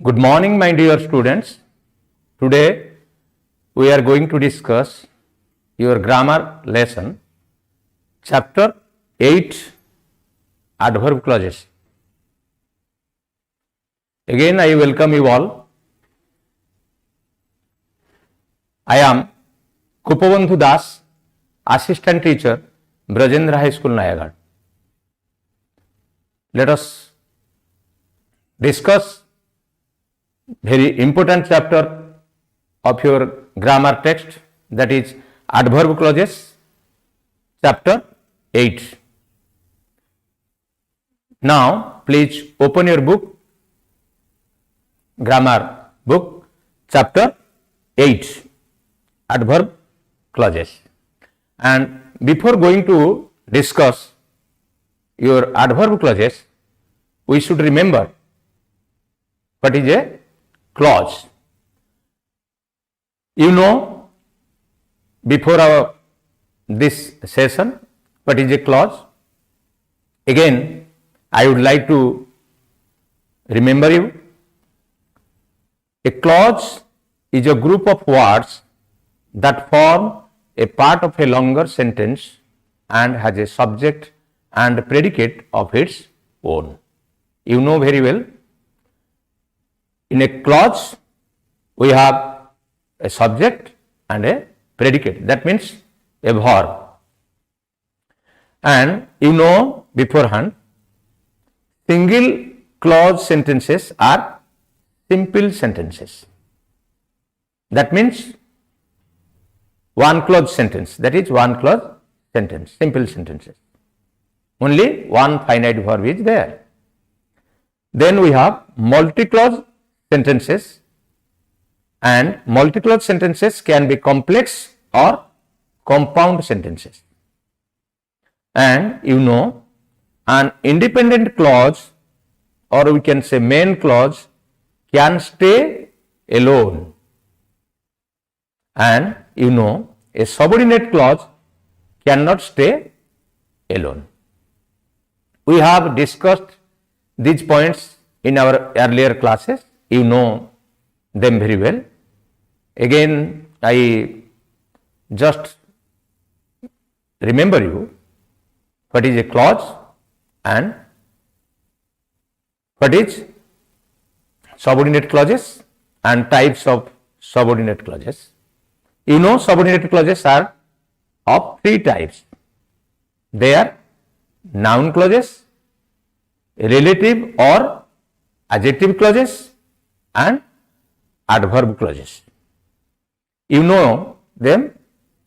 Good morning, my dear students. Today we are going to discuss your grammar lesson, chapter 8, adverb clauses. Again, I welcome you all. I am Kupabandhu Das, assistant teacher, Brajendra High School, Nayagad. Let us discuss very important chapter of your grammar text, that is adverb clauses, chapter 8. Now please open your book, grammar book, chapter 8, adverb clauses. And before going to discuss your adverb clauses, we should remember what is a clause. You know, before this session, what is a clause? Again, I would like to remember you. A clause is a group of words that form a part of a longer sentence and has a subject and predicate of its own. You know very well, in a clause, we have a subject and a predicate. That means a verb. And you know beforehand, single clause sentences are simple sentences. That means one clause sentence. That is one clause sentence, simple sentences. Only one finite verb is there. Then we have multi-clause sentences, and multi-clause sentences can be complex or compound sentences. And you know, an independent clause, or we can say main clause, can stay alone. And you know, a subordinate clause cannot stay alone. We have discussed these points in our earlier classes. You know them very well. Again, I just remember you what is a clause and what is subordinate clauses and types of subordinate clauses. You know, subordinate clauses are of three types. They are noun clauses, relative or adjective clauses, and adverb clauses. You know them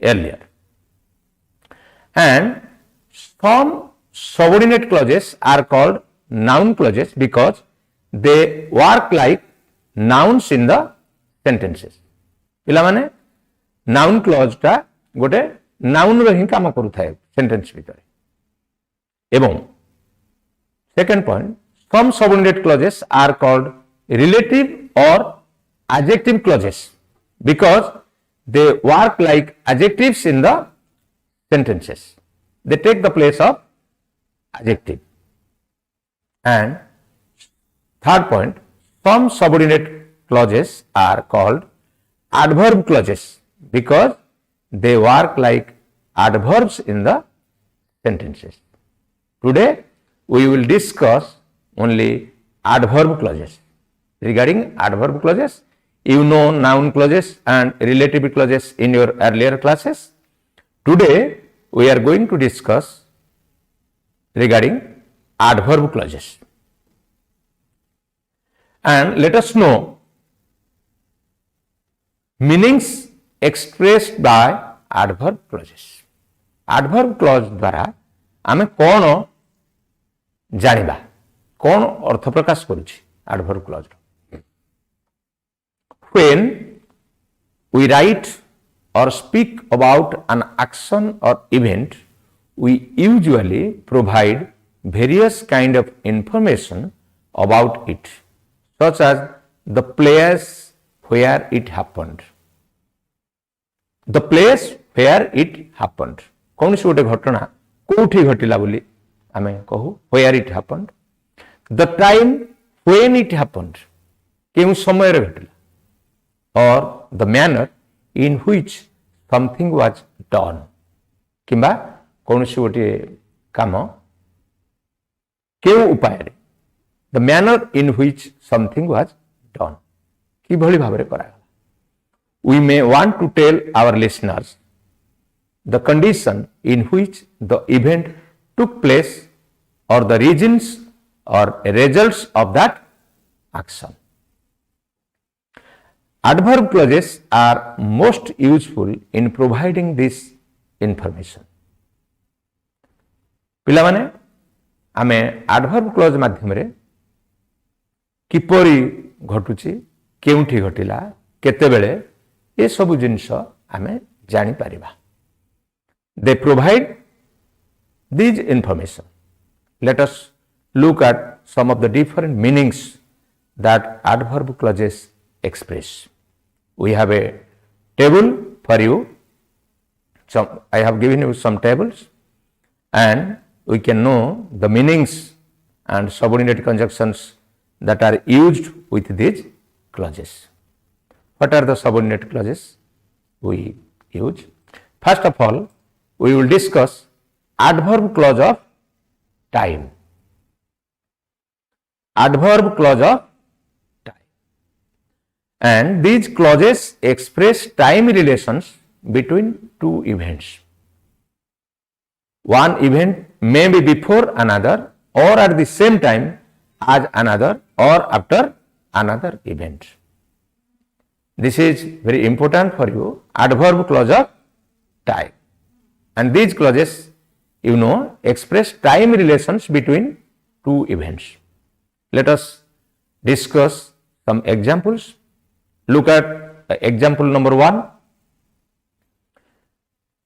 earlier. And some subordinate clauses are called noun clauses because they work like nouns in the sentences. पिलामाने noun clause टा गोटे noun रो ही काम करूथाए sentence भितरे. एवं second point, some subordinate clauses are called relative or adjective clauses because they work like adjectives in the sentences. They take the place of adjective. And third point, some subordinate clauses are called adverb clauses because they work like adverbs in the sentences. Today we will discuss only adverb clauses. Regarding adverb clauses, you know noun clauses and relative clauses in your earlier classes. Today we are going to discuss regarding adverb clauses. And let us know meanings expressed by adverb clauses. Adverb clause द्वारा आमे कौन जानिबा, कौन अर्थ प्रकाश करुछि adverb clause. When we write or speak about an action or event, we usually provide various kind of information about it, such as the place where it happened. The place where it happened. कौन सी गोटे घटना कोठी घटिला बोली आमे कहू, where it happened. The time when it happened, केउ समय घटिला और the manner in which something was done किंबा कौन गोटे काम केउ उपाय the manner in which something was done कि भली भाबरे करागला we may want to tell our listeners the condition in which the event took place or the reasons or results of that action. Adverb clauses are most useful in providing this information. पिला माने आमे adverb clause माध्यमरे किपरि घटुची केउठी घटिला केते बेले ये सब जिनिष आमे जानी परिबा दे provide these information let us look at some of the different meanings that adverb clauses express we have a table for you I have given you some tables and we can know the meanings and subordinate conjunctions that are used with these clauses. What are the subordinate clauses we use? First of all, we will discuss adverb clause of time. Adverb clause of time. And these clauses express time relations between two events. One event may be before another or at the same time as another or after another event. This is very important for you, adverb clause of time. And these clauses, you know, express time relations between two events. Let us discuss some examples. Look at example number 1.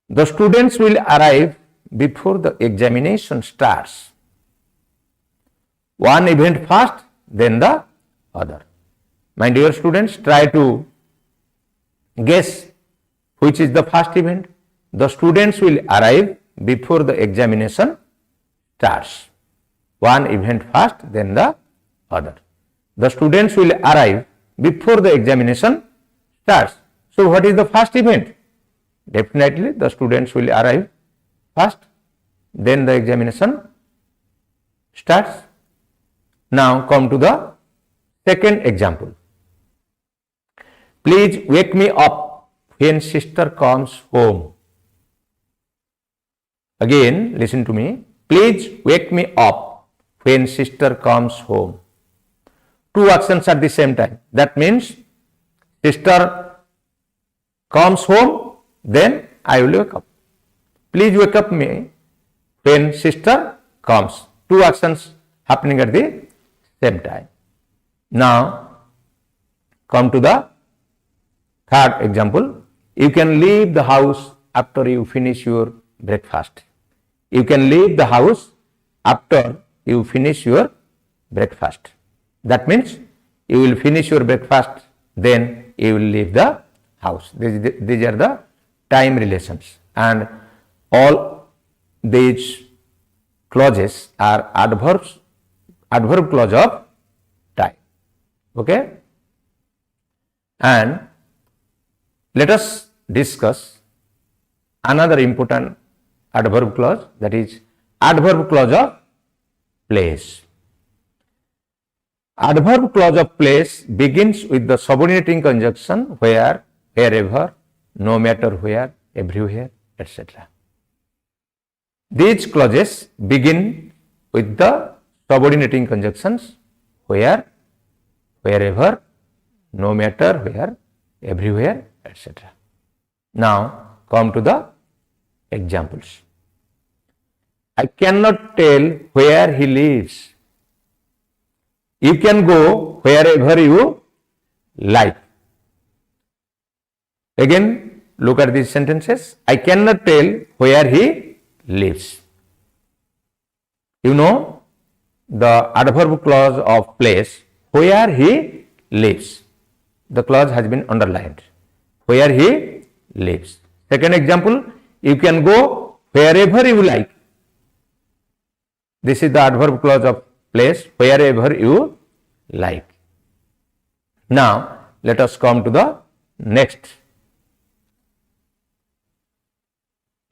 The students will arrive before the examination starts. One event first, then the other. My dear students, try to guess which is the first event. The students will arrive before the examination starts. One event first, then the other. The students will arrive before the examination starts. So what is the first event? Definitely the students will arrive first, then the examination starts. Now come to the second example. Please wake me up when sister comes home. Again, listen to me. Please wake me up when sister comes home. Two actions at the same time. That means sister comes home, then I will wake up. Please wake up me when sister comes. Two actions happening at the same time. Now come to the third example. You can leave the house after you finish your breakfast. You can leave the house after you finish your breakfast. That means you will finish your breakfast, then you will leave the house. These are the time relations, and all these clauses are adverb clause of time. Okay? And let us discuss another important adverb clause, that is adverb clause of place. Adverb clause of place begins with the subordinating conjunction where, wherever, no matter where, everywhere, etc. These clauses begin with the subordinating conjunctions where, wherever, no matter where, everywhere, etc. Now come to the examples. I cannot tell where he lives. You can go wherever you like. Again, look at these sentences. I cannot tell where he lives. You know the adverb clause of place, where he lives. The clause has been underlined. Where he lives. Second example, you can go wherever you like. This is the adverb clause of place, wherever you like. Now let us come to the next,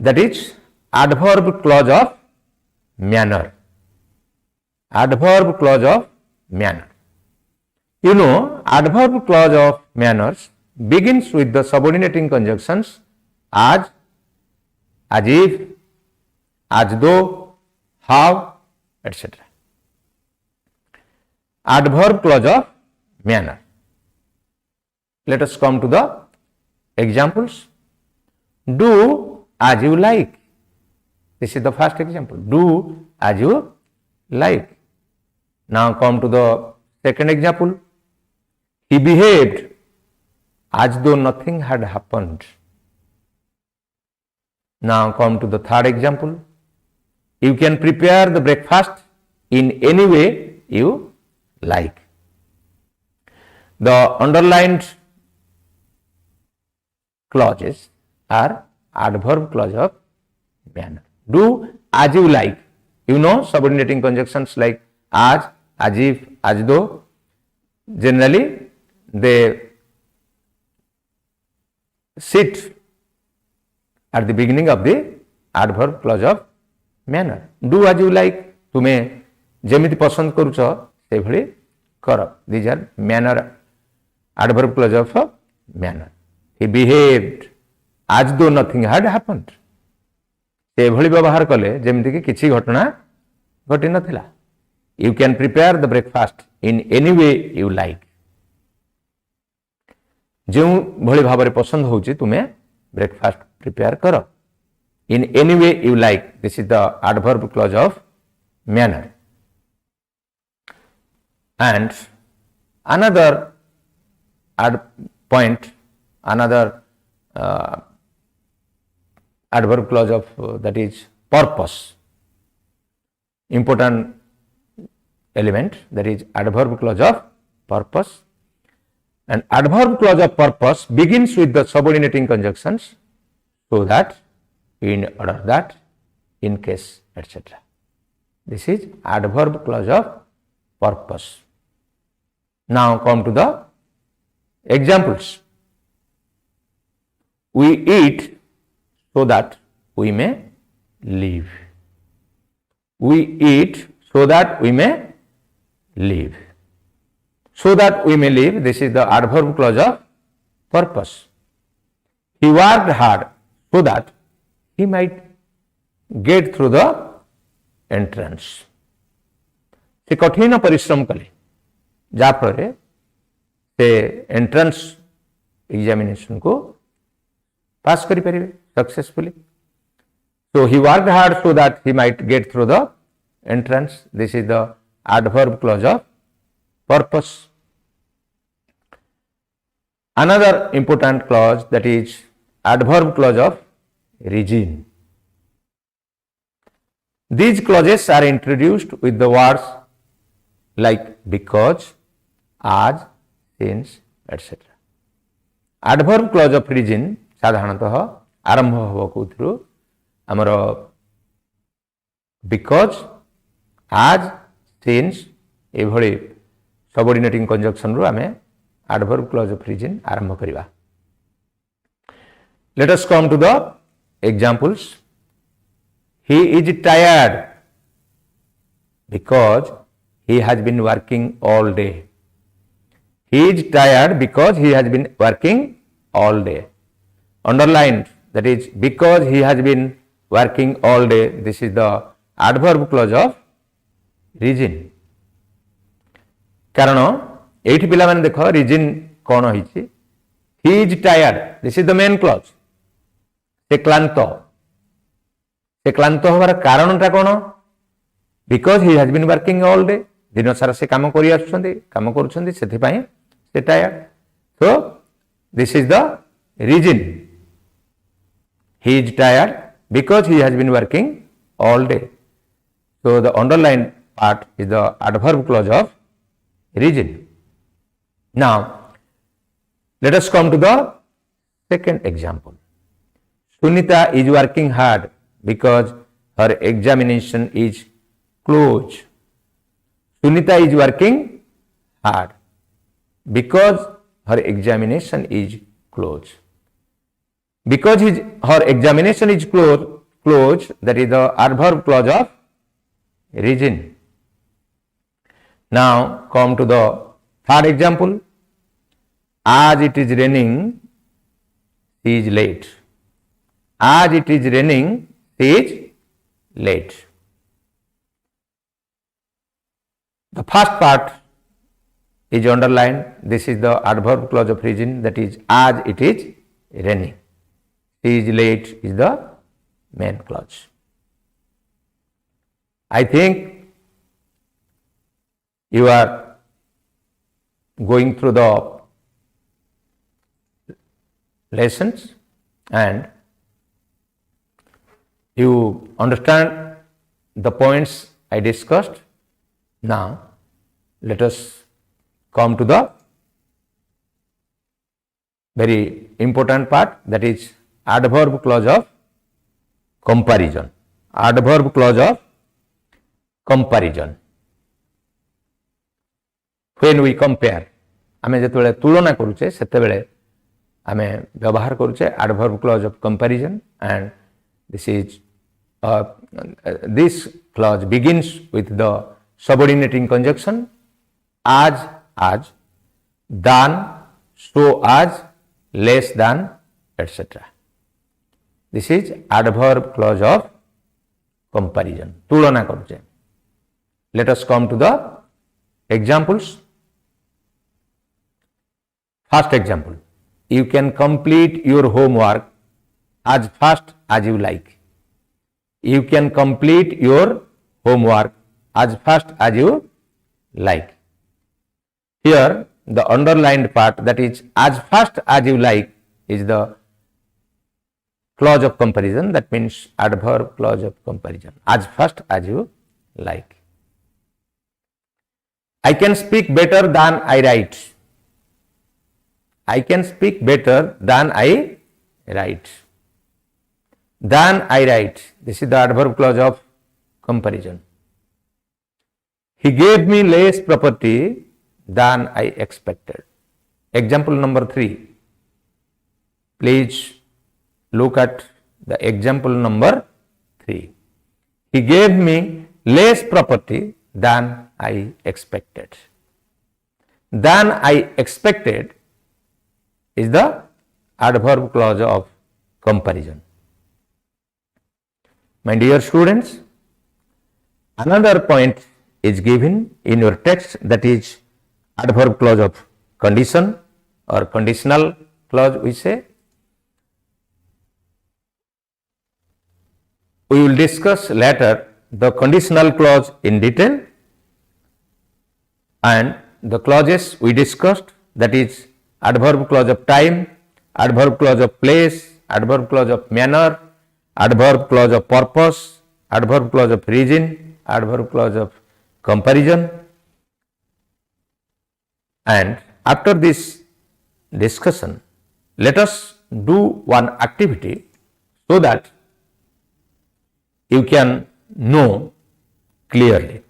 that is adverb clause of manner. Adverb clause of manner. You know, adverb clause of manners begins with the subordinating conjunctions as if, as though, how, etc. Adverb clause of manner. Let us come to the examples. Do as you like. This is the first example. Do as you like. Now come to the second example. He behaved as though nothing had happened. Now come to the third example. You can prepare the breakfast in any way you like. The underlined clauses are adverb clause of manner. Do as you like. You know, subordinating conjunctions like as if, as though, generally they sit at the beginning of the adverb clause of manner. Do as you like. तुम्हें जेमिति पसंद करूछ से भली कर. These are manner, adverb clause of manner. He behaved as though nothing had happened. से भली व्यवहार कले जेमिति कि किछि घटना घटी नथिला. You can prepare the breakfast in any way you like. जो भली भाव पसंद होची तुम्हें ब्रेकफास्ट प्रिपेयर कर. In any way you like. This is the adverb clause of manner. And another point, another adverb clause of that is purpose. Important element, that is adverb clause of purpose. And adverb clause of purpose begins with the subordinating conjunctions, so that, in order that, in case, etc. This is adverb clause of purpose. Now come to the examples. We eat so that we may live. We eat so that we may live. So that we may live, this is the adverb clause of purpose. He worked hard so that he might get through the entrance. से कठिन परिश्रम कले जाफल से entrance examination को पास करि परिबे successfully. So he worked hard so that he might get through the entrance. This is the adverb clause of purpose. Another important clause, that is adverb clause of reason. These clauses are introduced with the words like because, as, since, etc. Adverb clause of reason साधारणतः आरंभ हो कोथरु हमर because, as, since एभली subordinating conjunction रु आमे adverb clause of reason आरंभ करिवा. Let us come to the examples. He is tired because he has been working all day. He is tired because he has been working all day. Underlined, that is because he has been working all day. This is the adverb clause of reason. कारण एठी पिला माने देखो reason कोन होईची. He is tired. This is the main clause. से क्लांत होबार कारणटा कोन? Because he has been working all day. दिन सारा से काम करि आछुछन्ती, काम करूछन्ती, सेथि पई से tired. So this is the reason. He is tired because he has been working all day. So the underlined part is the adverb clause of reason. Now let us come to the second example. Sunita is working hard because her examination is close. Sunita is working hard. because her examination is closed. Because her examination is closed, that is the adverb clause of reason. Now come to the third example. As it is raining, she is late. As it is raining, she is late. The first part is underlined. This is the adverb clause of reason, that is as it is raining. She is late is the main clause. I think you are going through the lessons and you understand the points I discussed. Now let us come to the very important part, that is adverb clause of comparison. Adverb clause of comparison. When we compare, आमे जेतेबेले तुलना करूचे सेतेबेले आमे व्यवहार करूचे adverb clause of comparison, and this clause begins with the subordinating conjunction as, than, so as, less than, etc. This is adverb clause of comparison. तुलना करूचे. Let us come to the examples. First example. You can complete your homework as fast as you like. You can complete your homework as fast as you like. Here the underlined part, that is as fast as you like, is the clause of comparison. That means adverb clause of comparison. As fast as you like. I can speak better than I write. I can speak better than I write. Than I write. This is the adverb clause of comparison. He gave me less property than I expected. Example number 3. Please look at the example number 3. He gave me less property than I expected. Than I expected is the adverb clause of comparison. My dear students, another point is given in your text, that is adverb clause of condition or conditional clause we say. We will discuss later the conditional clause in detail, and the clauses we discussed, that is adverb clause of time, adverb clause of place, adverb clause of manner, adverb clause of purpose, adverb clause of reason, adverb clause of comparison. And after this discussion, let us do one activity so that you can know clearly.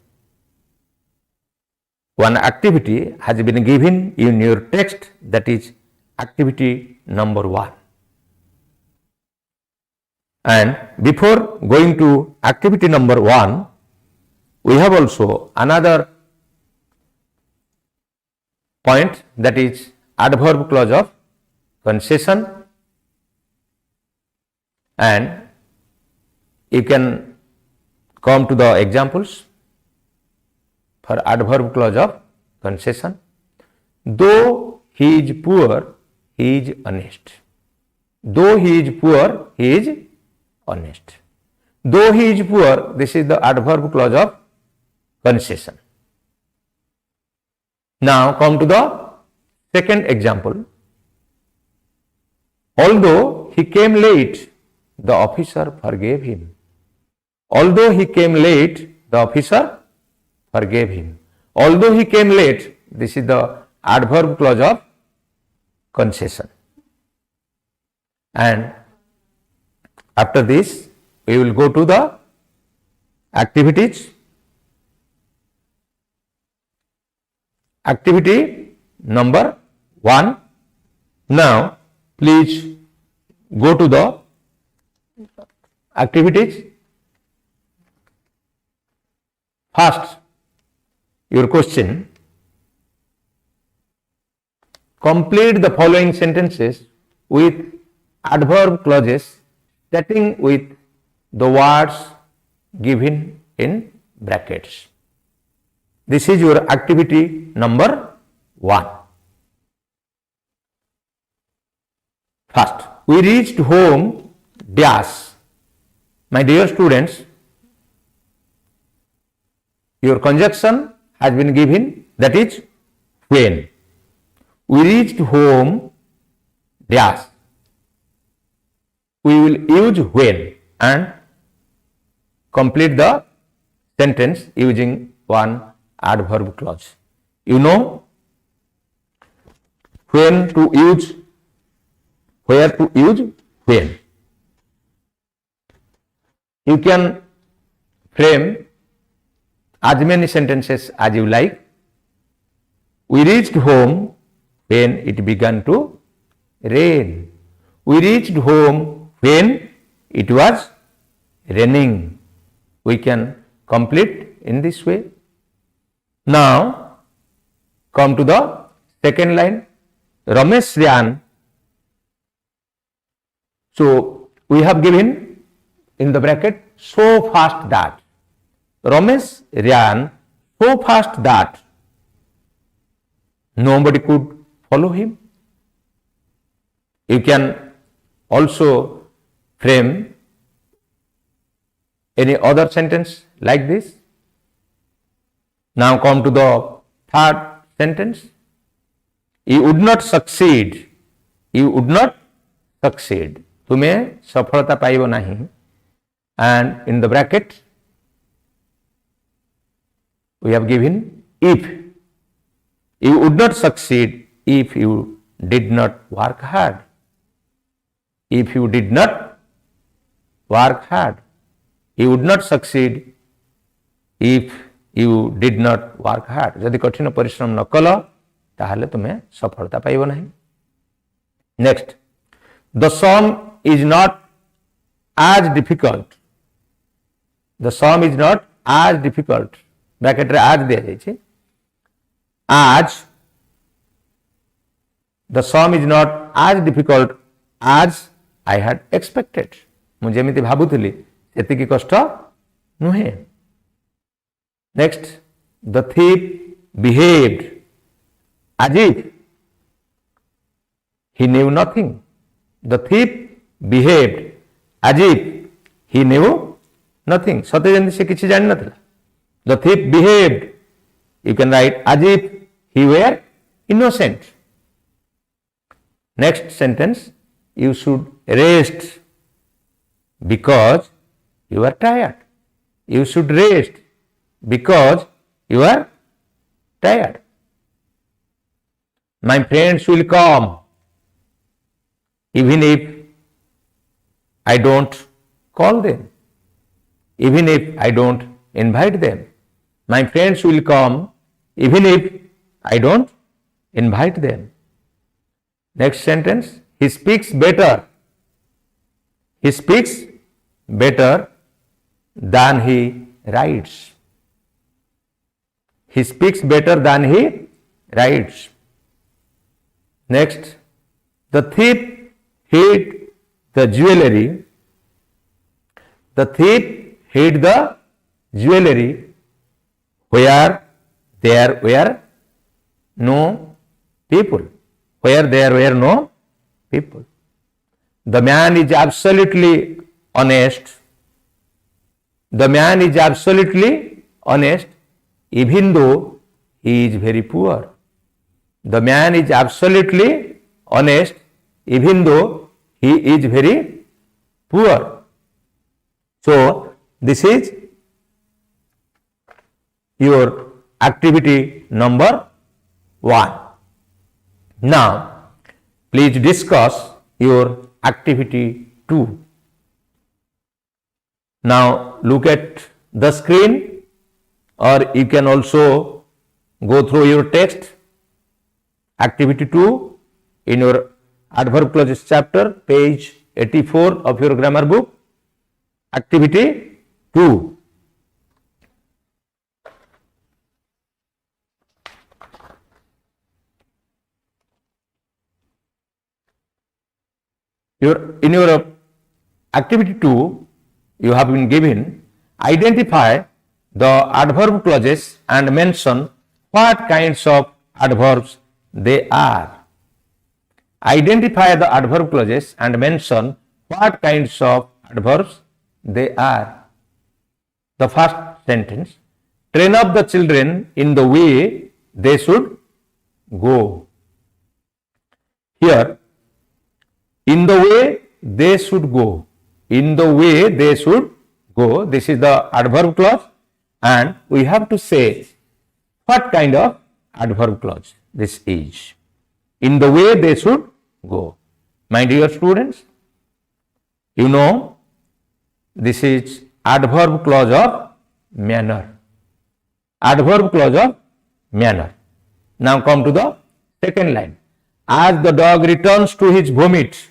One activity has been given in your text, that is activity number 1. And before going to activity number 1, we have also another point, that is adverb clause of concession, and you can come to the examples for adverb clause of concession. Though he is poor, he is honest. Though he is poor, he is honest. Though he is poor, this is the adverb clause of concession. Now come to the second example. Although he came late, the officer forgave him. Although he came late, the officer forgave him. Although he came late, this is the adverb clause of concession. And after this, we will go to the activities. Activity number 1. Now, please go to the activities. First, your question. Complete the following sentences with adverb clauses starting with the words given in brackets. This is your activity number 1. First, we reached home dash. My dear students, your conjunction has been given, that is when. We reached home dash. We will use when and complete the sentence using one adverb clause. You know when to use, where to use when. You can frame as many sentences as you like. We reached home when it began to rain. We reached home when it was raining. We can complete in this way. Now, come to the second line. Ramesh ran. So, we have given in the bracket so fast that. Ramesh ran so fast that nobody could follow him. You can also frame any other sentence like this. Now come to the third sentence. You would not succeed. You would not succeed. तुम्हें सफलता पाइबो नहीं. And in the bracket we have given if. You would not succeed if you did not work hard. If you did not work hard. You would not succeed if you did not work hard. जदि कठिन परिश्रम न कल ताहले तुम्हें सफलता पाइबो नहीं. Next, the sum is not as difficult. The sum is not as difficult. Bracket रे आज दिया जाइए. As the sum is not as difficult as I had expected. ମୁଁ ଯେମିତି ଭାବୁଥିଲି ସେତିକି କଷ୍ଟ ନୁହେଁ. Next, the thief behaved as if he knew nothing. The thief behaved as if he knew nothing. ସତେ ଯେମିତି ସେ କିଛି ଜାଣି ନଥିଲା. The thief behaved. You can write as if he were innocent. Next sentence, you should rest because you are tired. You should rest because you are tired. My friends will come even if I don't call them, even if I don't invite them. My friends will come even if I don't invite them. Next sentence, he speaks better. He speaks better than he writes. He speaks better than he writes. Next, the thief hid the jewelry. The thief hid the jewelry where there were no people. Where there were no people. The man is absolutely honest. The man is absolutely honest even though he is very poor. The man is absolutely honest even though he is very poor. So, this is your activity number 1. Now, please discuss your activity 2. Now, look at the screen, or you can also go through your text Activity 2 in your adverb clauses chapter, page 84 of your grammar book. Activity 2. In your activity 2, you have been given identify the adverb clauses and mention what kinds of adverbs they are. Identify the adverb clauses and mention what kinds of adverbs they are. The first sentence, train up the children in the way they should go. Here, in the way they should go. In the way they should go. This is the adverb clause, and we have to say what kind of adverb clause this is. In the way they should go. My dear students, you know this is adverb clause of manner. Adverb clause of manner. Now come to the second line. As the dog returns to his vomit.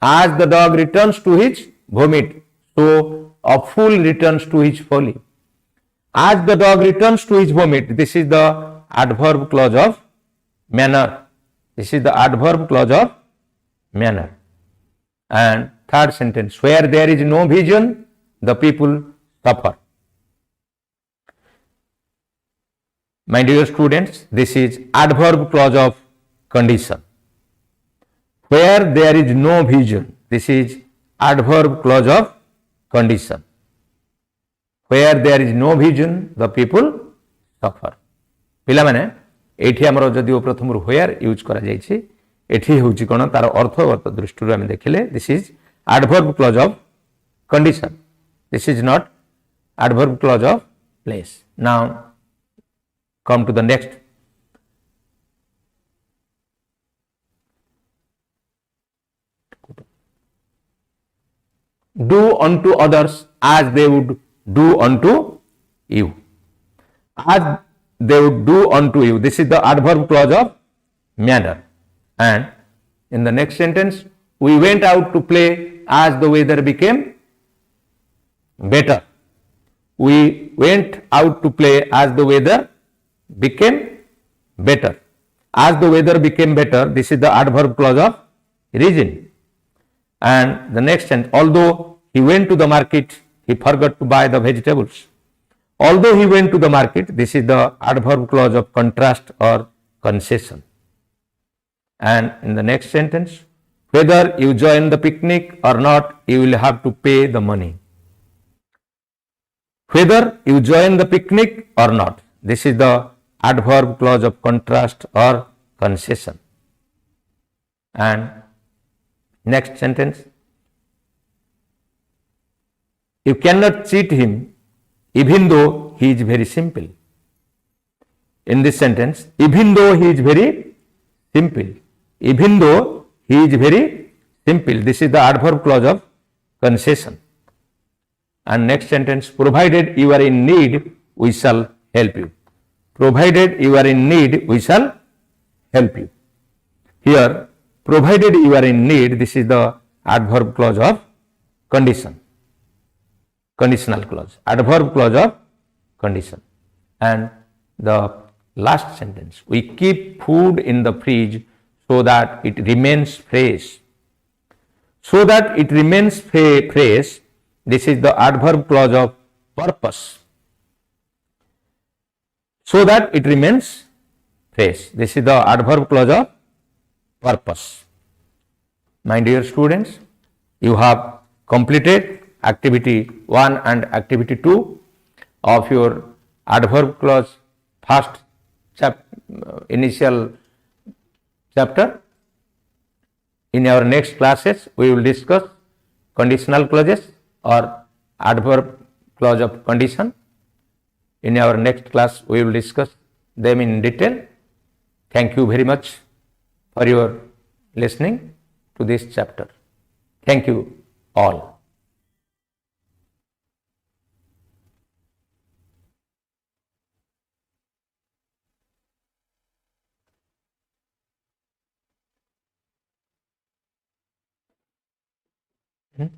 As the dog returns to his vomit, so a fool returns to his folly. As the dog returns to his vomit, this is the adverb clause of manner. This is the adverb clause of manner. And third sentence, where there is no vision, the people suffer. My dear students, this is adverb clause of condition. Where there is no vision, this is adverb clause of condition. Where there is no vision, the people suffer. ପିଲାମାନେ ଏଇଠି ଆମର ଯଦିଓ ପ୍ରଥମରୁ where use କରାଯାଇଛି, ଏଠି ହେଉଛି କ'ଣ ତାର ଅର୍ଥଗତ ଦୃଷ୍ଟିରୁ ଆମେ ଦେଖିଲେ this is adverb clause of condition. This is not adverb clause of place. Now come to the next. Do unto others as they would do unto you. As they would do unto you. This is the adverb clause of manner. And in the next sentence, we went out to play as the weather became better. We went out to play as the weather became better. As the weather became better, this is the adverb clause of reason. And the next sentence, although he went to the market, he forgot to buy the vegetables. Although he went to the market, this is the adverb clause of contrast or concession. And in the next sentence, whether you join the picnic or not, you will have to pay the money. Whether you join the picnic or not, this is the adverb clause of contrast or concession. And next sentence, you cannot cheat him even though he is very simple. In this sentence, even though he is very simple, even though he is very simple, this is the adverb clause of concession. And next sentence, provided you are in need, we shall help you. Provided you are in need, we shall help you. Here, provided you are in need, this is the adverb clause of condition. Conditional clause. Adverb clause of condition. And the last sentence, we keep food in the fridge so that it remains fresh. So that it remains fresh, this is the adverb clause of purpose. So that it remains fresh. This is the adverb clause of purpose. My dear students, you have completed activity 1 and activity 2 of your adverb clause first initial chapter. In our next classes, we will discuss conditional clauses or adverb clause of condition. In our next class, we will discuss them in detail. Thank you very much for your listening to this chapter. Thank you all. ହୁଁ?